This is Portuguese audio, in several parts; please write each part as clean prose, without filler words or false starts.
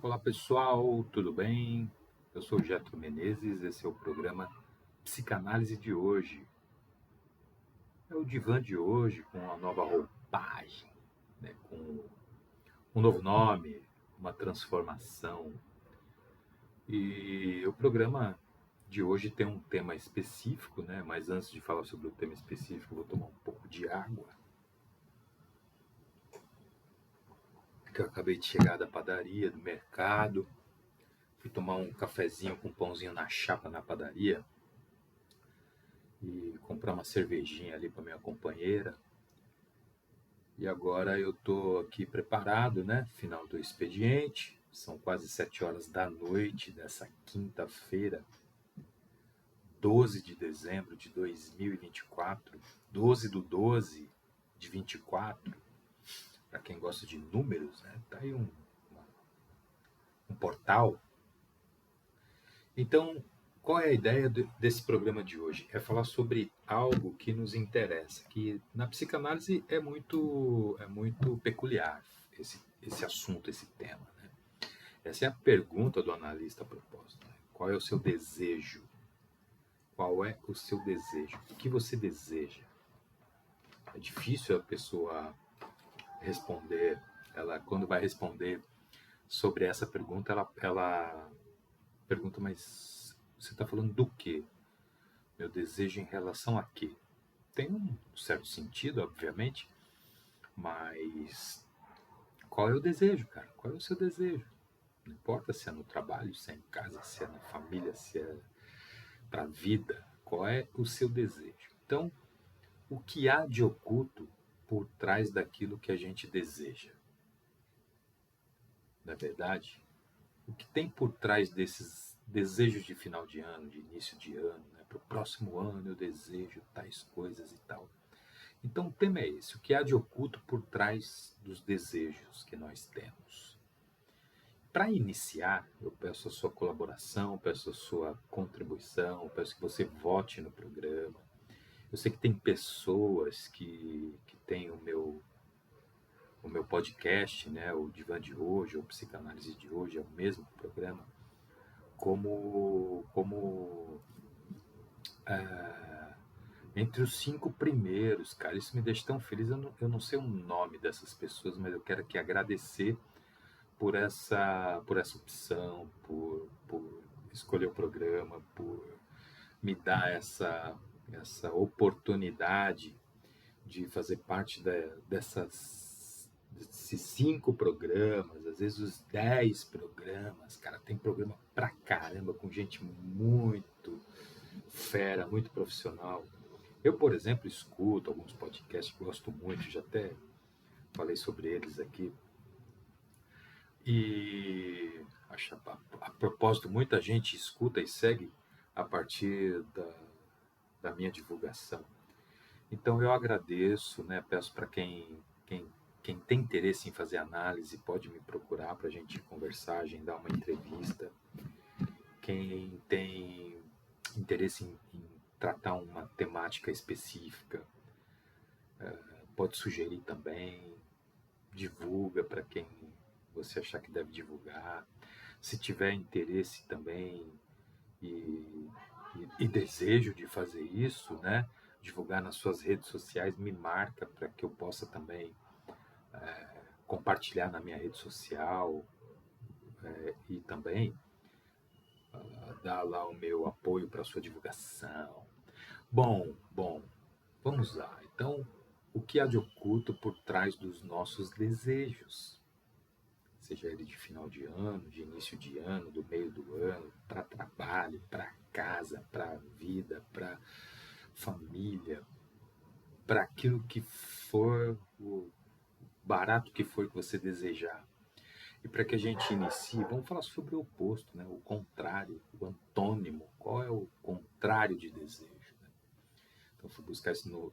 Olá pessoal, tudo bem? Eu sou o Getro Menezes, esse é o programa Psicanálise de hoje. É o divã de hoje com uma nova roupagem, né? Com um novo nome, uma transformação. E o programa de hoje tem um tema específico, né? Mas antes de falar sobre o tema específico, eu vou tomar um pouco de água. Que eu acabei de chegar da padaria, do mercado. Fui tomar um cafezinho com um pãozinho na chapa na padaria. E comprar uma cervejinha ali para minha companheira. E agora eu estou aqui preparado, né? Final do expediente. São quase 7 horas da noite dessa quinta-feira, 12 de dezembro de 2024. 12/12/24. Para quem gosta de números, né? Tá aí um portal. Então, qual é a ideia desse programa de hoje? É falar sobre algo que nos interessa, que na psicanálise é muito peculiar esse assunto, esse tema. Né? Essa é a pergunta do analista a propósito. Né? Qual é o seu desejo? Qual é o seu desejo? O que você deseja? É difícil a pessoa responder. Ela, quando vai responder sobre essa pergunta, ela pergunta, mas você está falando do quê? Meu desejo em relação a quê? Tem um certo sentido, obviamente, mas qual é o desejo, cara? Qual é o seu desejo? Não importa se é no trabalho, se é em casa, se é na família, se é para a vida. Qual é o seu desejo? Então, o que há de oculto por trás daquilo que a gente deseja? Na verdade, o que tem por trás desses desejos de final de ano, de início de ano, né? Para o próximo ano eu desejo tais coisas e tal. Então, o tema é esse: o que há de oculto por trás dos desejos que nós temos. Para iniciar, eu peço a sua colaboração, peço a sua contribuição, peço que você vote no programa. Eu sei que tem pessoas que têm o meu podcast, né, o Divã de hoje, ou Psicanálise de hoje, é o mesmo programa, como entre os 5 primeiros, cara. Isso me deixa tão feliz. Eu não sei o nome dessas pessoas, mas eu quero aqui agradecer por essa opção, por escolher o programa, por me dar essa oportunidade de fazer parte desses 5 programas, às vezes os 10 programas. Cara, tem programa pra caramba, com gente muito fera, muito profissional. Eu, por exemplo, escuto alguns podcasts que gosto muito, já até falei sobre eles aqui. E a propósito, muita gente escuta e segue a partir da minha divulgação. Então eu agradeço, né? Peço para quem tem interesse em fazer análise, pode me procurar para a gente conversar, agendar uma entrevista. Quem tem interesse em tratar uma temática específica, pode sugerir também, divulga para quem você achar que deve divulgar. Se tiver interesse também e, e desejo de fazer isso, né? Divulgar nas suas redes sociais, me marca para que eu possa também compartilhar na minha rede social e também dar lá o meu apoio para a sua divulgação. Bom, vamos lá. Então, o que há de oculto por trás dos nossos desejos? Seja ele de final de ano, de início de ano, do meio do ano, para trabalho, para casa, para vida, para família, para aquilo que for, o barato que for que você desejar. E para que a gente inicie, vamos falar sobre o oposto, né? O contrário, o antônimo. Qual é o contrário de desejo? Né? Então, fui buscar isso no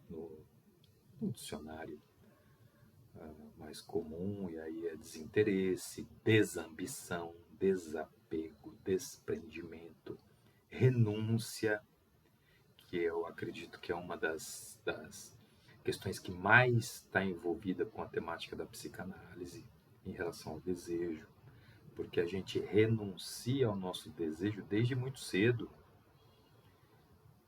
dicionário mais comum, e aí é desinteresse, desambição, desapego, desprendimento, renúncia, que eu acredito que é uma das questões que mais está envolvida com a temática da psicanálise em relação ao desejo. porque a gente renuncia ao nosso desejo desde muito cedo.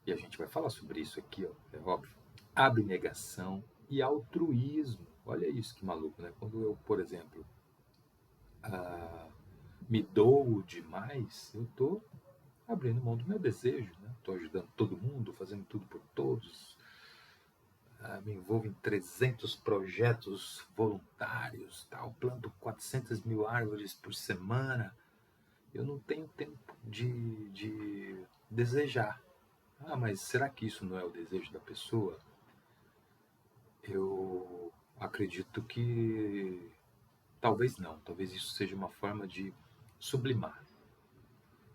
E a gente vai falar sobre isso aqui, ó, é óbvio. Abnegação e altruísmo. Olha isso que maluco, né? Quando eu, por exemplo, me dou demais, eu estou abrindo mão do meu desejo, né? Estou ajudando todo mundo, fazendo tudo por todos. Me envolvo em 300 projetos voluntários, tal, planto 400 mil árvores por semana. Eu não tenho tempo de desejar. Mas será que isso não é o desejo da pessoa? Eu acredito que talvez não. Talvez isso seja uma forma de sublimar.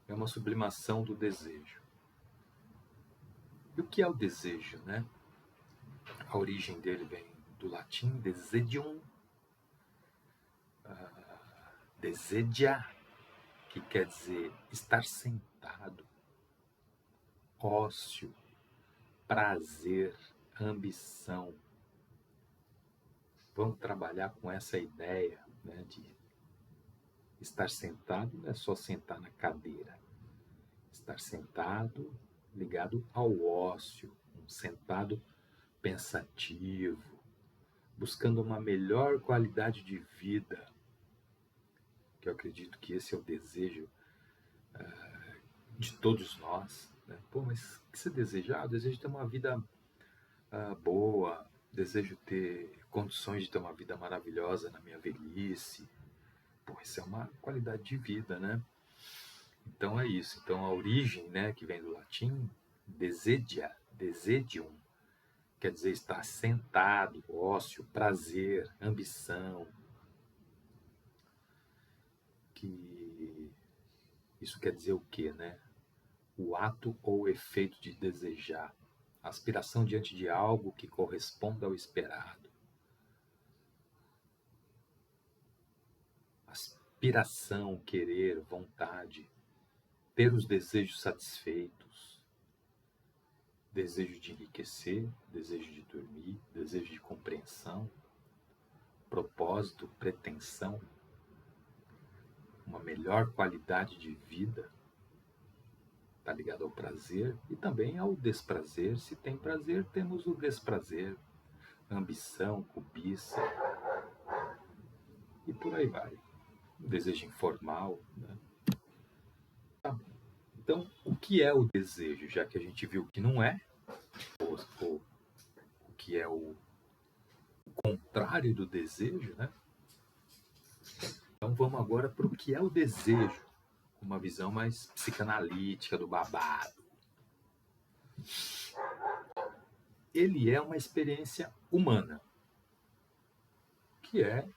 É uma sublimação do desejo. E o que é o desejo, né? A origem dele vem do latim desedium, desedia, que quer dizer estar sentado, ócio, prazer, ambição. Vamos trabalhar com essa ideia, né, de estar sentado não é só sentar na cadeira. Estar sentado ligado ao ócio, um sentado pensativo, buscando uma melhor qualidade de vida, que eu acredito que esse é o desejo de todos nós. Né? Mas o que você deseja? Eu desejo ter uma vida boa, desejo ter condições de ter uma vida maravilhosa na minha velhice. Isso é uma qualidade de vida, né? Então é isso. Então a origem, né, que vem do latim, desedia, desedium, quer dizer estar sentado, ócio, prazer, ambição. Que isso quer dizer o quê, né? O ato ou efeito de desejar, aspiração diante de algo que corresponda ao esperado. Aspiração, querer, vontade, ter os desejos satisfeitos, desejo de enriquecer, desejo de dormir, desejo de compreensão, propósito, pretensão, uma melhor qualidade de vida, está ligado ao prazer e também ao desprazer. Se tem prazer, temos o desprazer, ambição, cobiça e por aí vai. Um desejo informal, né? Então, o que é o desejo? Já que a gente viu que não é, ou o que é o contrário do desejo, né? Então vamos agora para o que é o desejo, uma visão mais psicanalítica do babado. Ele é uma experiência humana, que é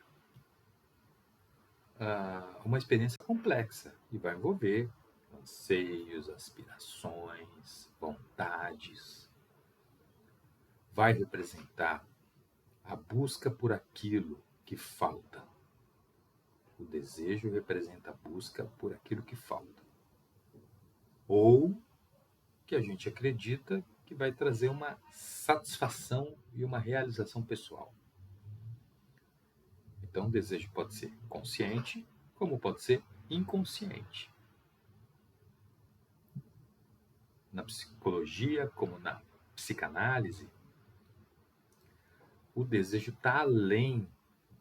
uma experiência complexa e vai envolver anseios, aspirações, vontades. Vai representar a busca por aquilo que falta. O desejo representa a busca por aquilo que falta. Ou que a gente acredita que vai trazer uma satisfação e uma realização pessoal. Então, o desejo pode ser consciente, como pode ser inconsciente. Na psicologia, como na psicanálise, o desejo está além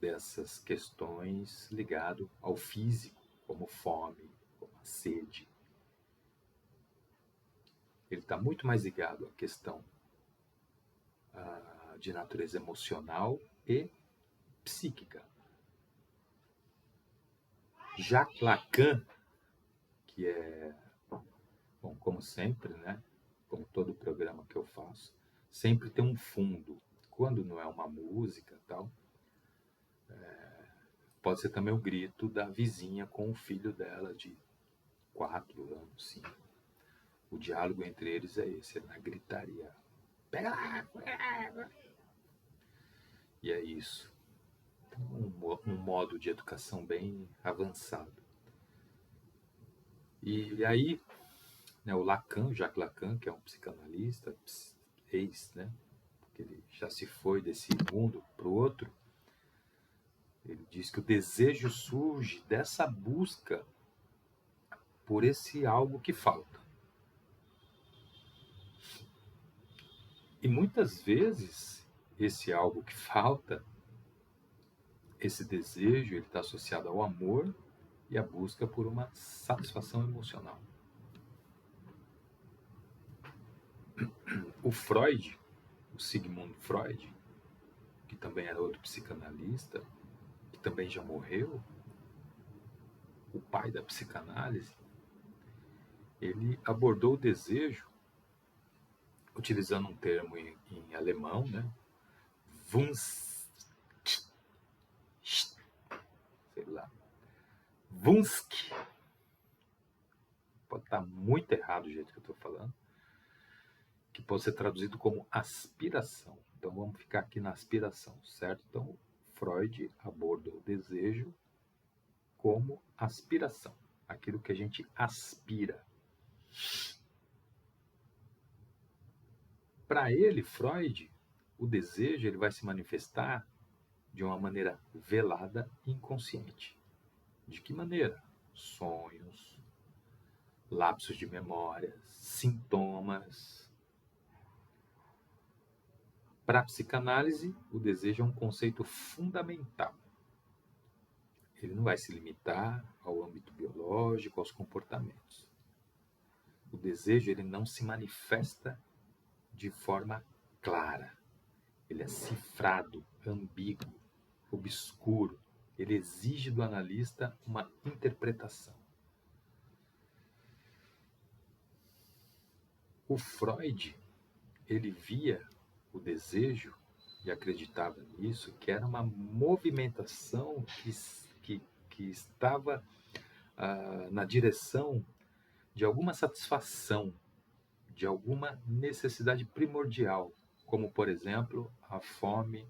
dessas questões ligado ao físico, como fome, como a sede. Ele está muito mais ligado à questão de natureza emocional e psíquica. Jacques Lacan, que é, bom, como sempre, né, como todo programa que eu faço, sempre tem um fundo. Quando não é uma música tal, pode ser também o grito da vizinha com o filho dela de 4 anos, 5. O diálogo entre eles é esse, é na gritaria. Pega lá! E é isso. Um modo de educação bem avançado. E aí, né, o Lacan, Jacques Lacan, que é um psicanalista, né, porque ele já se foi desse mundo para o outro, Ele diz que o desejo surge dessa busca por esse algo que falta. E muitas vezes, esse algo que falta, esse desejo, ele está associado ao amor e à busca por uma satisfação emocional. O Freud, o Sigmund Freud, que também era outro psicanalista, que também já morreu, o pai da psicanálise, ele abordou o desejo utilizando um termo em alemão, né? Wunsch, sei lá, Wunsch, pode estar muito errado o jeito que eu estou falando, que pode ser traduzido como aspiração. Então vamos ficar aqui na aspiração, certo? Então Freud abordou o desejo como aspiração, aquilo que a gente aspira. Para ele, Freud, o desejo ele vai se manifestar de uma maneira velada e inconsciente. De que maneira? Sonhos, lapsos de memória, sintomas. Para a psicanálise, o desejo é um conceito fundamental. Ele não vai se limitar ao âmbito biológico, aos comportamentos. O desejo ele não se manifesta de forma clara. Ele é cifrado, ambíguo, obscuro. Ele exige do analista uma interpretação. O Freud, ele via o desejo e acreditava nisso, que era uma movimentação que estava na direção de alguma satisfação, de alguma necessidade primordial, como, por exemplo, a fome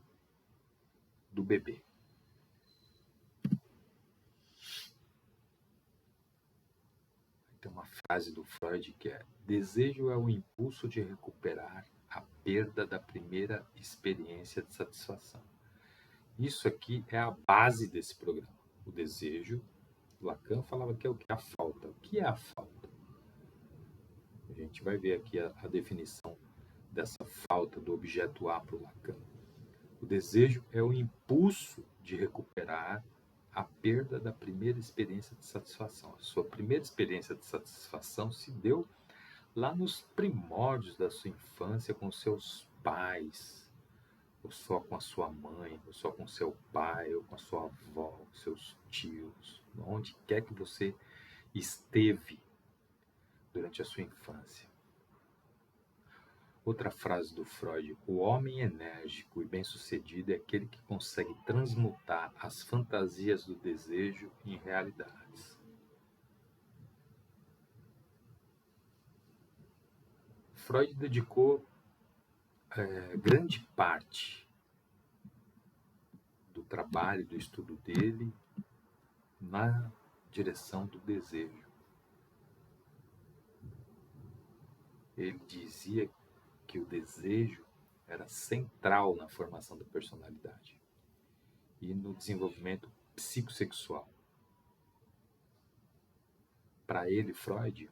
do bebê. Tem uma frase do Freud que é: desejo é o impulso de recuperar a perda da primeira experiência de satisfação. Isso aqui é a base desse programa. O desejo, Lacan falava que é o que? A falta. O que é a falta? A gente vai ver aqui a definição dessa falta do objeto A para o Lacan. O desejo é o impulso de recuperar a perda da primeira experiência de satisfação. A sua primeira experiência de satisfação se deu lá nos primórdios da sua infância com seus pais, ou só com a sua mãe, ou só com seu pai, ou com a sua avó, seus tios, onde quer que você esteve durante a sua infância. Outra frase do Freud: o homem enérgico e bem-sucedido é aquele que consegue transmutar as fantasias do desejo em realidades. Freud dedicou grande parte do trabalho, do estudo dele na direção do desejo. Ele dizia que o desejo era central na formação da personalidade e no desenvolvimento psicossexual. Para ele, Freud,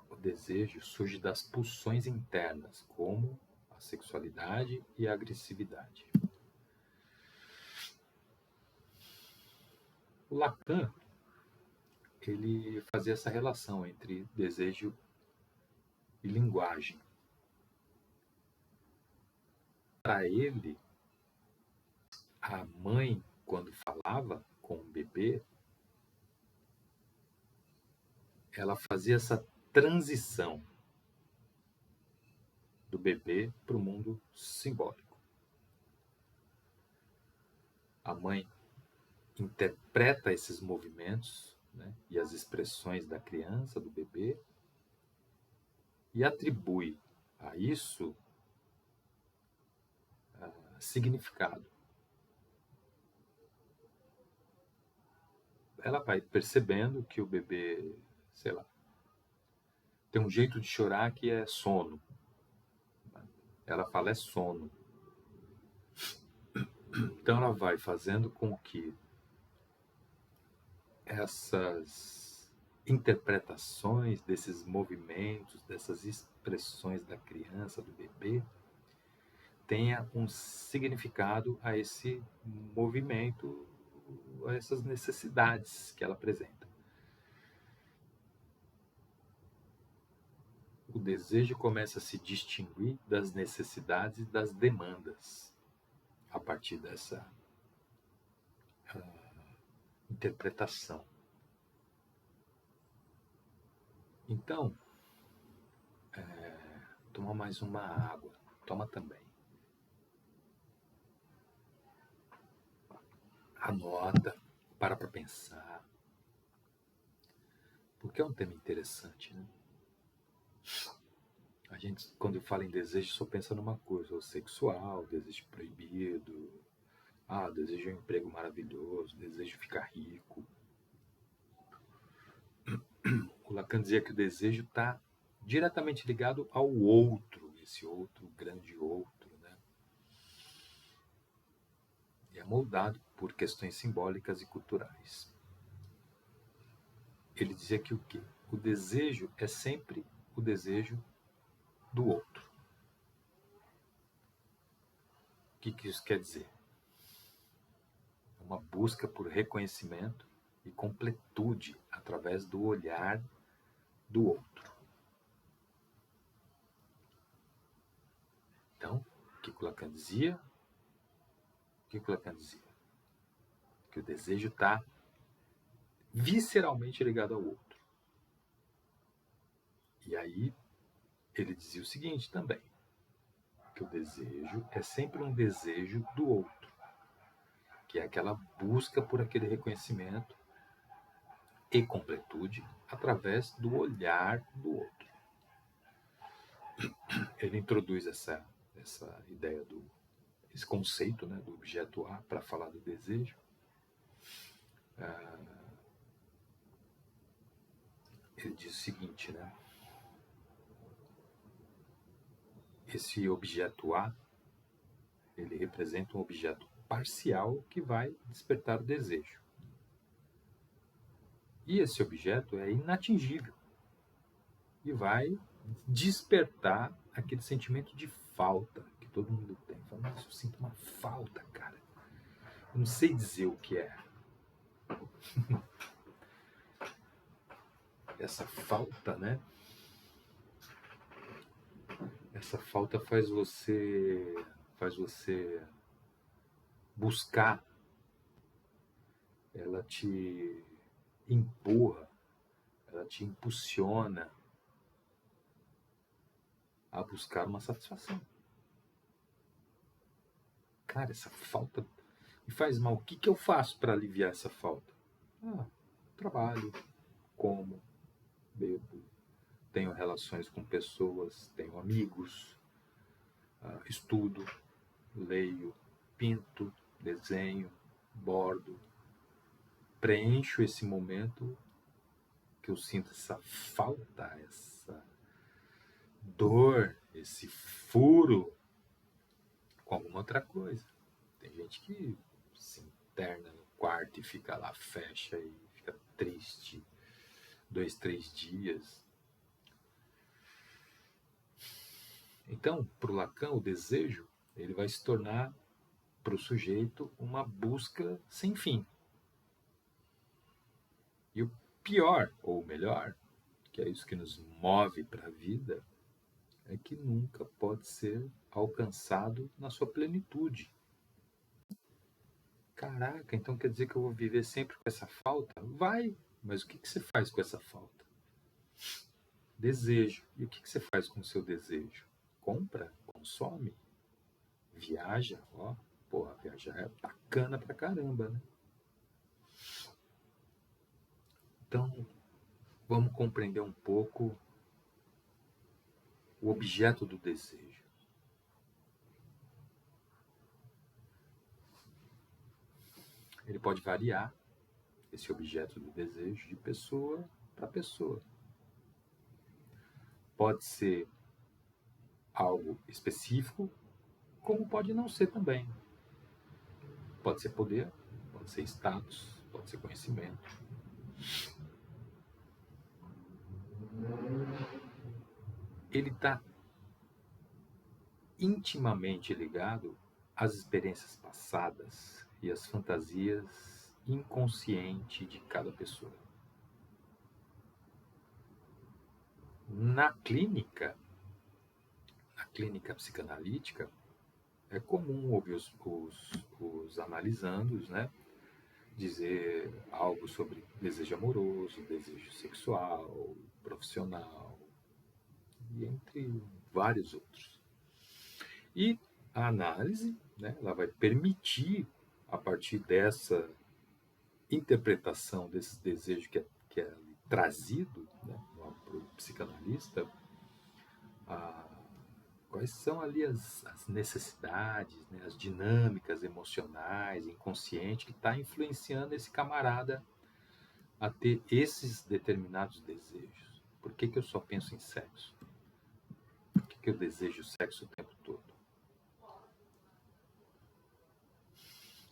o desejo surge das pulsões internas, como a sexualidade e a agressividade. O Lacan, ele fazia essa relação entre desejo e linguagem. Para ele, a mãe, quando falava com o bebê, ela fazia essa transição do bebê para o mundo simbólico. A mãe interpreta esses movimentos, né, e as expressões da criança, do bebê, e atribui a isso significado. Ela vai percebendo que o bebê, sei lá, tem um jeito de chorar que é sono. Ela fala é sono. Então ela vai fazendo com que essas interpretações desses movimentos, dessas expressões da criança, do bebê, tenha um significado a esse movimento, a essas necessidades que ela apresenta. O desejo começa a se distinguir das necessidades e das demandas a partir dessa interpretação. Então, toma mais uma água. Toma também. Anota, para pensar. Porque é um tema interessante, né? A gente, quando fala em desejo, só pensa numa coisa, o sexual, desejo proibido, desejo um emprego maravilhoso, desejo ficar rico. O Lacan dizia que o desejo está diretamente ligado ao outro, esse outro, grande outro, né? E é moldado por questões simbólicas e culturais. Ele dizia que o quê? O desejo é sempre o desejo do outro. O que isso quer dizer? É uma busca por reconhecimento e completude através do olhar do outro. Então, o que o Lacan dizia? Que o desejo está visceralmente ligado ao outro. E aí, ele dizia o seguinte também, que o desejo é sempre um desejo do outro, que é aquela busca por aquele reconhecimento e completude através do olhar do outro. Ele introduz essa ideia esse conceito, né, do objeto A para falar do desejo. Ele diz o seguinte, né? Esse objeto A, ele representa um objeto parcial que vai despertar o desejo. E esse objeto é inatingível e vai despertar aquele sentimento de falta que todo mundo tem. Fala, nossa, eu sinto uma falta, cara. Eu não sei dizer o que é. Essa falta, né? Essa falta faz você buscar, ela te empurra, ela te impulsiona a buscar uma satisfação. Cara, essa falta me faz mal. O que eu faço para aliviar essa falta? Trabalho, como, bebo, tenho relações com pessoas, tenho amigos, estudo, leio, pinto, desenho, bordo, preencho esse momento que eu sinto essa falta, essa dor, esse furo com alguma outra coisa. Tem gente que se interna no quarto e fica lá, fecha e fica triste 2, 3 dias. Então, para o Lacan, o desejo ele vai se tornar para o sujeito uma busca sem fim. E o pior, ou melhor, que é isso que nos move para a vida, é que nunca pode ser alcançado na sua plenitude. Caraca, então quer dizer que eu vou viver sempre com essa falta? Vai, mas o que você faz com essa falta? Desejo. E o que você faz com o seu desejo? Compra? Consome? Viaja? Porra, viajar é bacana pra caramba, né? Então, vamos compreender um pouco o objeto do desejo. Ele pode variar, esse objeto do desejo, de pessoa para pessoa. Pode ser algo específico, como pode não ser também. Pode ser poder, pode ser status, pode ser conhecimento. Ele está intimamente ligado às experiências passadas e às fantasias inconscientes de cada pessoa. Na clínica psicanalítica, é comum ouvir os analisandos, né, dizer algo sobre desejo amoroso, desejo sexual, profissional, e entre vários outros. E a análise, né, ela vai permitir, a partir dessa interpretação desse desejo que é trazido, né, para o psicanalista, quais são ali as necessidades, né, as dinâmicas emocionais, inconscientes, que está influenciando esse camarada a ter esses determinados desejos. Por que eu só penso em sexo? Por que eu desejo sexo o tempo todo?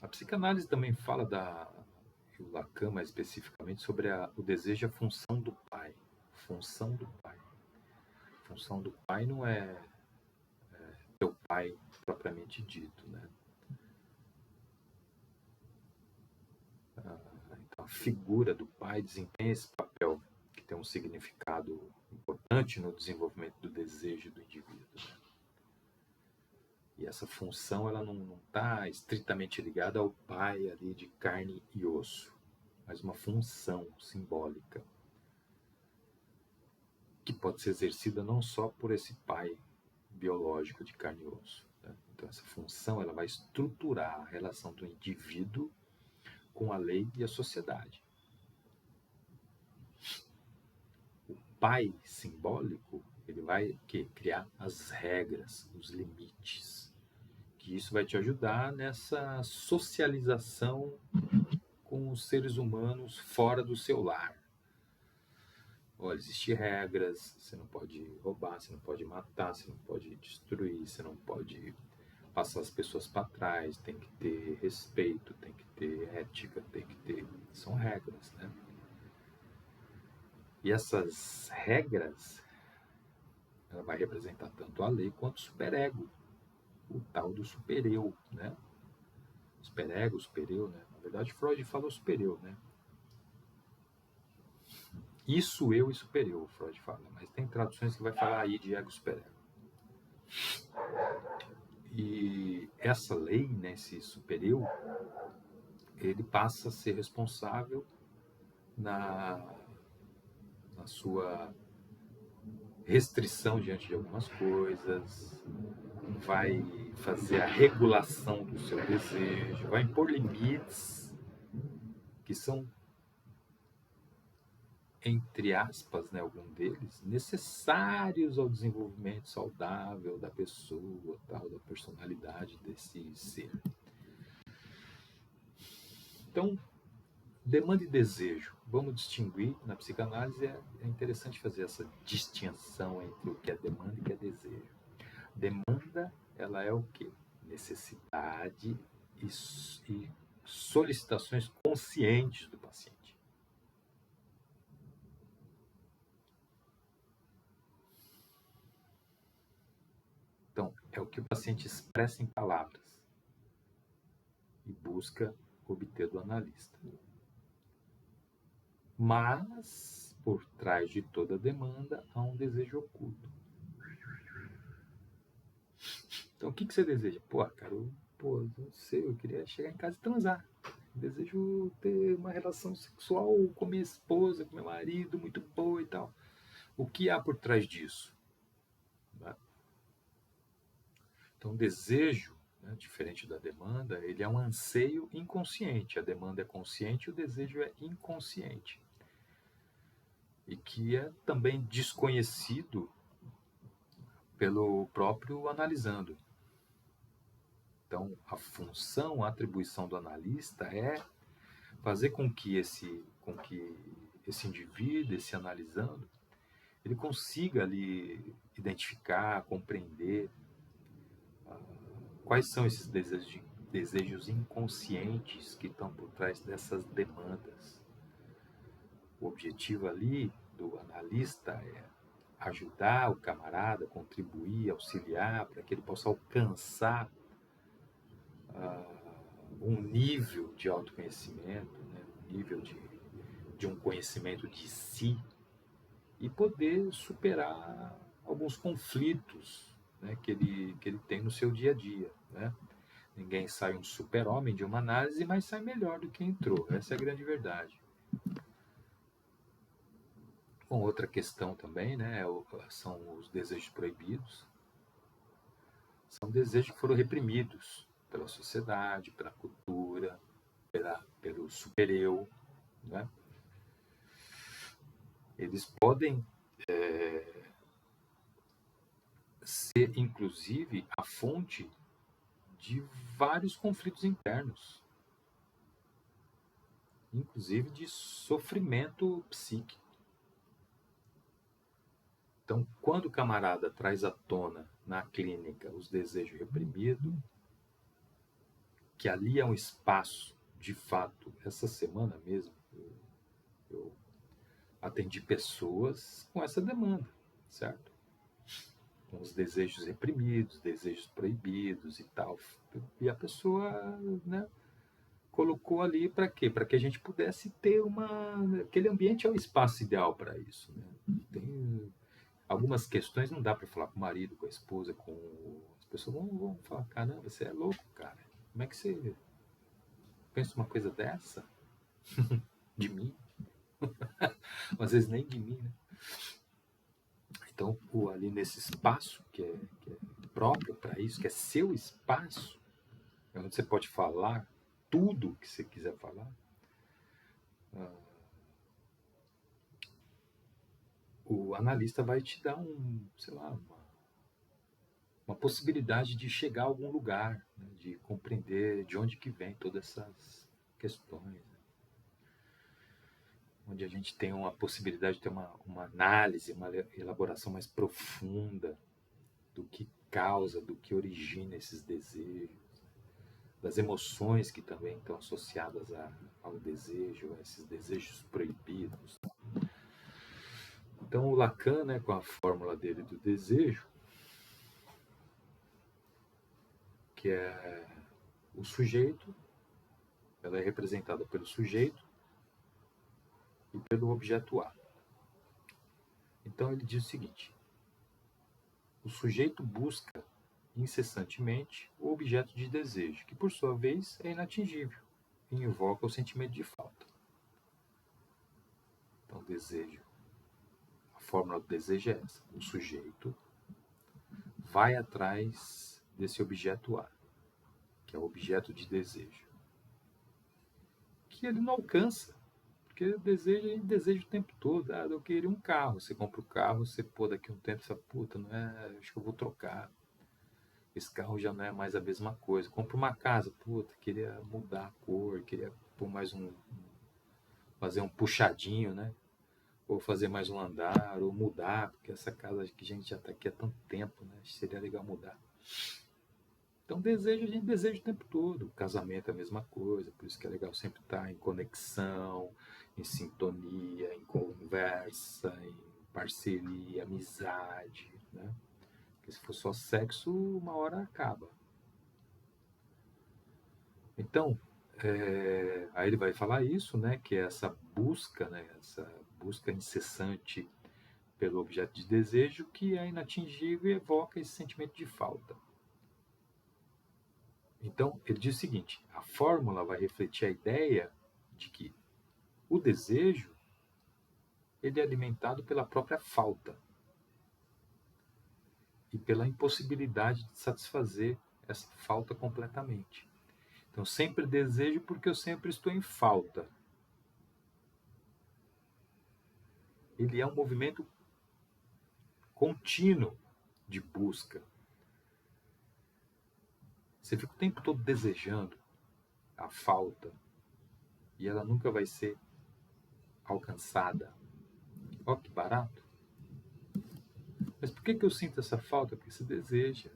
A psicanálise também fala e o Lacan mais especificamente, sobre o desejo e a função do pai. Função do pai. Função do pai não é teu pai propriamente dito, né? Então, a figura do pai desempenha esse papel que tem um significado importante no desenvolvimento do desejo do indivíduo, né? E essa função, ela não está estritamente ligada ao pai ali de carne e osso, mas uma função simbólica que pode ser exercida não só por esse pai biológico de carne e osso, né? Então, essa função, ela vai estruturar a relação do indivíduo com a lei e a sociedade. O pai simbólico, ele vai criar as regras, os limites, que isso vai te ajudar nessa socialização com os seres humanos fora do seu lar. Olha, existem regras, você não pode roubar, você não pode matar, você não pode destruir, você não pode passar as pessoas para trás, tem que ter respeito, tem que ter ética, tem que ter... São regras, né? E essas regras, ela vai representar tanto a lei quanto o superego, o tal do supereu, né? Superego, supereu, né? Na verdade, Freud falou supereu, né? Isso, eu e supereu, Freud fala, mas tem traduções que vai falar aí de ego superego. E essa lei, né, esse supereu, ele passa a ser responsável na sua restrição diante de algumas coisas, vai fazer a regulação do seu desejo, vai impor limites que são, entre aspas, né, algum deles, necessários ao desenvolvimento saudável da pessoa, tal, da personalidade desse ser. Então, demanda e desejo, vamos distinguir, na psicanálise é interessante fazer essa distinção entre o que é demanda e o que é desejo. Demanda, ela é o quê? Necessidade e solicitações conscientes do paciente. Então, é o que o paciente expressa em palavras e busca obter do analista. Mas, por trás de toda demanda, há um desejo oculto. Então, o que você deseja? Pô, cara, não sei, eu queria chegar em casa e transar. Desejo ter uma relação sexual com minha esposa, com meu marido, muito boa e tal. O que há por trás disso? Então, o desejo, né, diferente da demanda, ele é um anseio inconsciente. A demanda é consciente e o desejo é inconsciente. E que é também desconhecido pelo próprio analisando. Então, a função, a atribuição do analista é fazer com que esse indivíduo, esse analisando, ele consiga identificar, compreender quais são esses desejos desejos inconscientes que estão por trás dessas demandas. O objetivo ali do analista é ajudar o camarada, contribuir, auxiliar, para que ele possa alcançar um nível de autoconhecimento, né? Um nível de um conhecimento de si e poder superar alguns conflitos, né, que ele tem no seu dia a dia. Né? Ninguém sai um super-homem de uma análise, mas sai melhor do que entrou. Essa é a grande verdade. Bom, outra questão também, né, são os desejos proibidos. São desejos que foram reprimidos pela sociedade, pela cultura, pelo super-eu. Né? Eles podem ser, inclusive, a fonte de vários conflitos internos, inclusive de sofrimento psíquico. Então, quando o camarada traz à tona na clínica os desejos reprimidos, que ali é um espaço, de fato, essa semana mesmo, eu atendi pessoas com essa demanda, certo? Com os desejos reprimidos, desejos proibidos e tal. E a pessoa, né, colocou ali para quê? Para que a gente pudesse ter aquele ambiente é o espaço ideal para isso. Né? Tem algumas questões não dá para falar com o marido, com a esposa, as pessoas vão falar, caramba, você é louco, cara. Como é que você pensa uma coisa dessa? De mim? Às vezes nem de mim, né? Então, ali nesse espaço que é próprio para isso, que é seu espaço, é onde você pode falar tudo que você quiser falar, o analista vai te dar sei lá, uma possibilidade de chegar a algum lugar, né? De compreender de onde que vem todas essas questões, né? Onde a gente tem uma possibilidade de ter uma análise, uma elaboração mais profunda do que causa, do que origina esses desejos, das emoções que também estão associadas ao desejo, a esses desejos proibidos. Então o Lacan, né, com a fórmula dele do desejo, que é o sujeito, ela é representada pelo sujeito e pelo objeto A. Então ele diz o seguinte: o sujeito busca incessantemente o objeto de desejo, que por sua vez é inatingível e invoca o sentimento de falta. Então, desejo. A fórmula do desejo é essa: o sujeito vai atrás desse objeto A, que é o objeto de desejo, que ele não alcança, porque desejo, a gente deseja o tempo todo. Ah, eu queria um carro. Você compra o carro, você pô, daqui a um tempo, você fala, puta, não é, acho que eu vou trocar. Esse carro já não é mais a mesma coisa. Compra uma casa, puta, queria mudar a cor, queria pôr fazer um puxadinho, né? Ou fazer mais um andar, ou mudar, porque essa casa que a gente já está aqui há tanto tempo, né? Seria legal mudar. Então, desejo, a gente deseja o tempo todo. O casamento é a mesma coisa, por isso que é legal sempre estar em conexão, em sintonia, em conversa, em parceria, amizade, né? Porque se for só sexo, uma hora acaba. Então, aí ele vai falar isso, né? Que é essa busca, né? Essa busca incessante pelo objeto de desejo que é inatingível e evoca esse sentimento de falta. Então, ele diz o seguinte: a fórmula vai refletir a ideia de que o desejo ele é alimentado pela própria falta e pela impossibilidade de satisfazer essa falta completamente. Então, sempre desejo porque eu sempre estou em falta. Ele é um movimento contínuo de busca. Você fica o tempo todo desejando a falta e ela nunca vai ser alcançada. Ó, que barato. Mas por que eu sinto essa falta? Porque você deseja.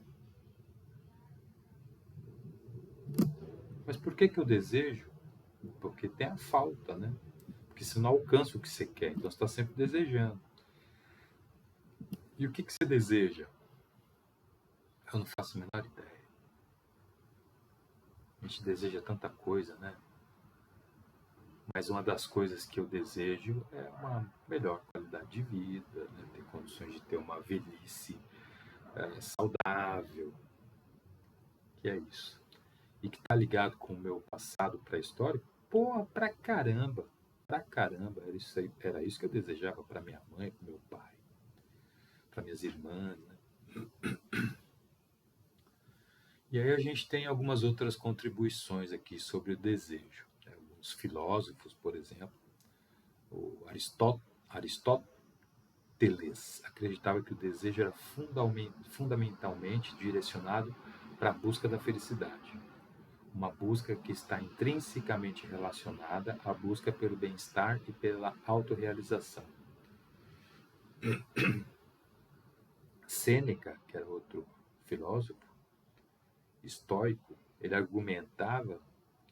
por que eu desejo? Porque tem a falta, né? Porque você não alcança o que você quer, então você está sempre desejando. E o que você deseja? Eu não faço a menor ideia. A gente deseja tanta coisa, né? Mas uma das coisas que eu desejo é uma melhor qualidade de vida, né? Ter condições de ter uma velhice saudável, que é isso. E que está ligado com o meu passado pré-histórico, pô, pra caramba, era isso que eu desejava para minha mãe, para meu pai, para minhas irmãs, né? E aí a gente tem algumas outras contribuições aqui sobre o desejo, né? Alguns filósofos, por exemplo, o Aristóteles acreditava que o desejo era fundamentalmente direcionado para a busca da felicidade. Uma busca que está intrinsecamente relacionada à busca pelo bem-estar e pela autorrealização. Sêneca, que era outro filósofo estoico, ele argumentava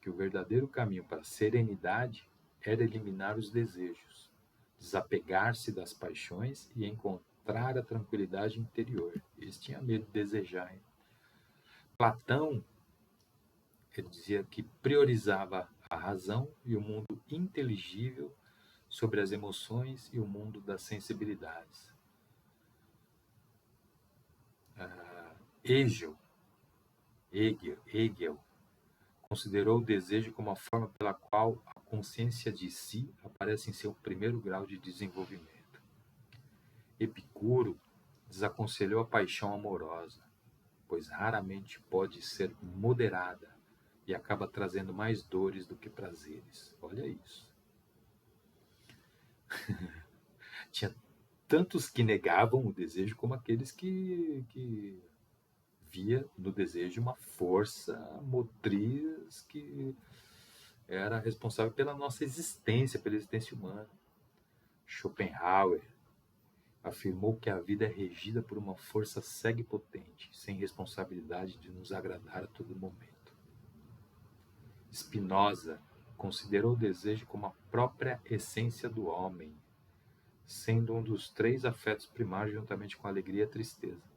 que o verdadeiro caminho para a serenidade era eliminar os desejos, desapegar-se das paixões e encontrar a tranquilidade interior. Eles tinham medo de desejar. Hein? Platão, ele dizia que priorizava a razão e o mundo inteligível sobre as emoções e o mundo das sensibilidades. Hegel considerou o desejo como a forma pela qual a consciência de si aparece em seu primeiro grau de desenvolvimento. Epicuro desaconselhou a paixão amorosa, pois raramente pode ser moderada e acaba trazendo mais dores do que prazeres. Olha isso. Tinha tantos que negavam o desejo como aqueles que via no desejo uma força motriz que era responsável pela nossa existência, pela existência humana. Schopenhauer afirmou que a vida é regida por uma força cega e potente, sem responsabilidade de nos agradar a todo momento. Spinoza considerou o desejo como a própria essência do homem, sendo um dos 3 afetos primários juntamente com a alegria e a tristeza.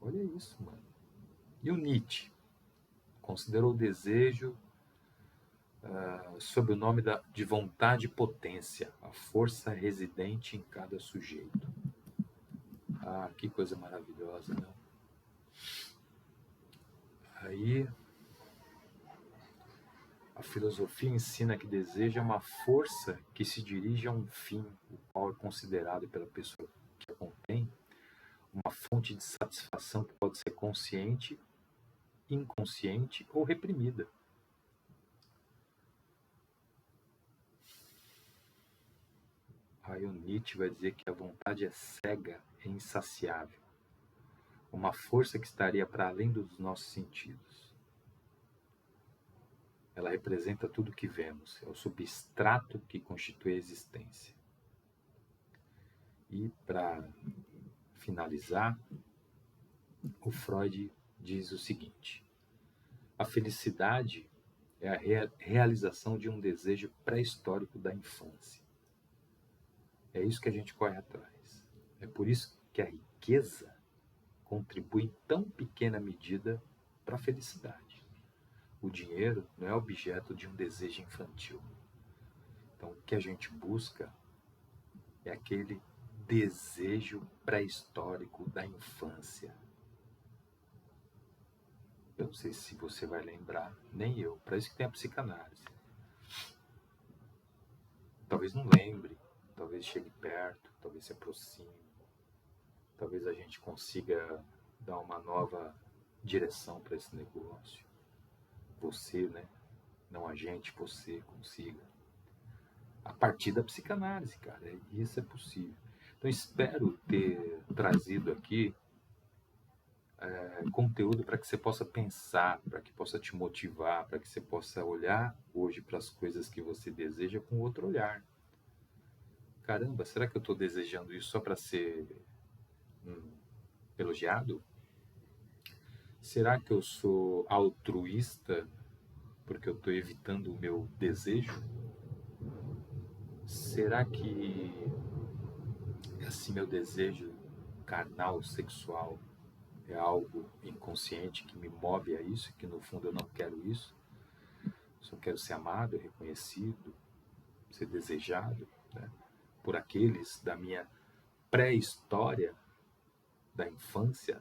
Olha isso, mano. E o Nietzsche considerou o desejo sob o nome de vontade e potência, a força residente em cada sujeito. Ah, que coisa maravilhosa, né? Aí, a filosofia ensina que desejo é uma força que se dirige a um fim, o qual é considerado pela pessoa que a contém uma fonte de satisfação que pode ser consciente, inconsciente ou reprimida. Aí o Nietzsche vai dizer que a vontade é cega e insaciável, uma força que estaria para além dos nossos sentidos. Ela representa tudo o que vemos, é o substrato que constitui a existência. E para finalizar, o Freud diz o seguinte: a felicidade é a realização de um desejo pré-histórico da infância. É isso que a gente corre atrás. É por isso que a riqueza contribui em tão pequena medida para a felicidade. O dinheiro não é objeto de um desejo infantil. Então, o que a gente busca é aquele desejo pré-histórico da infância. Eu não sei se você vai lembrar, nem eu. Para isso que tem a psicanálise. Talvez não lembre, talvez chegue perto, talvez se aproxime. Talvez a gente consiga dar uma nova direção para esse negócio. Você, né? Não a gente, você consiga. A partir da psicanálise, cara. Isso é possível. Então, espero ter trazido aqui conteúdo para que você possa pensar, para que possa te motivar, para que você possa olhar hoje para as coisas que você deseja com outro olhar. Caramba, será que eu estou desejando isso só para ser elogiado? Será que eu sou altruísta porque eu estou evitando o meu desejo? Será que esse meu desejo carnal, sexual, é algo inconsciente que me move a isso, que no fundo eu não quero isso? Só quero ser amado, reconhecido, ser desejado, né, por aqueles da minha pré-história, da infância,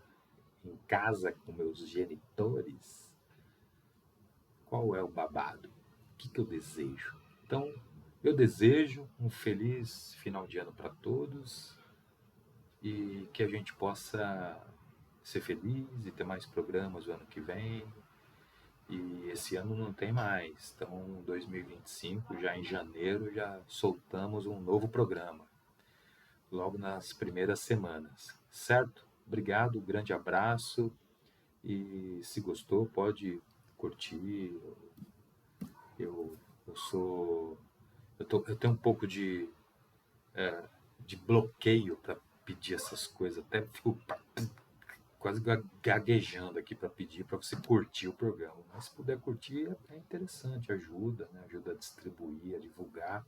em casa com meus genitores. Qual é o babado? O que eu desejo? Então, eu desejo um feliz final de ano para todos e que a gente possa ser feliz e ter mais programas o ano que vem. E esse ano não tem mais. Então, 2025, já em janeiro, já soltamos um novo programa, logo nas primeiras semanas, certo? Obrigado, grande abraço e se gostou, pode curtir. Eu, eu sou. Eu tenho um pouco de bloqueio para pedir essas coisas, até fico quase gaguejando aqui para pedir para você curtir o programa. Mas se puder curtir, é interessante, ajuda, né? Ajuda a distribuir, a divulgar.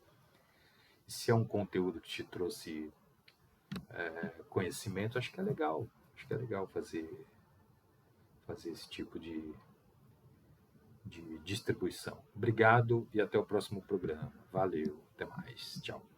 E se é um conteúdo que te trouxe conhecimento, acho que é legal. Acho que é legal fazer esse tipo de distribuição. Obrigado e até o próximo programa. Valeu, até mais. Tchau.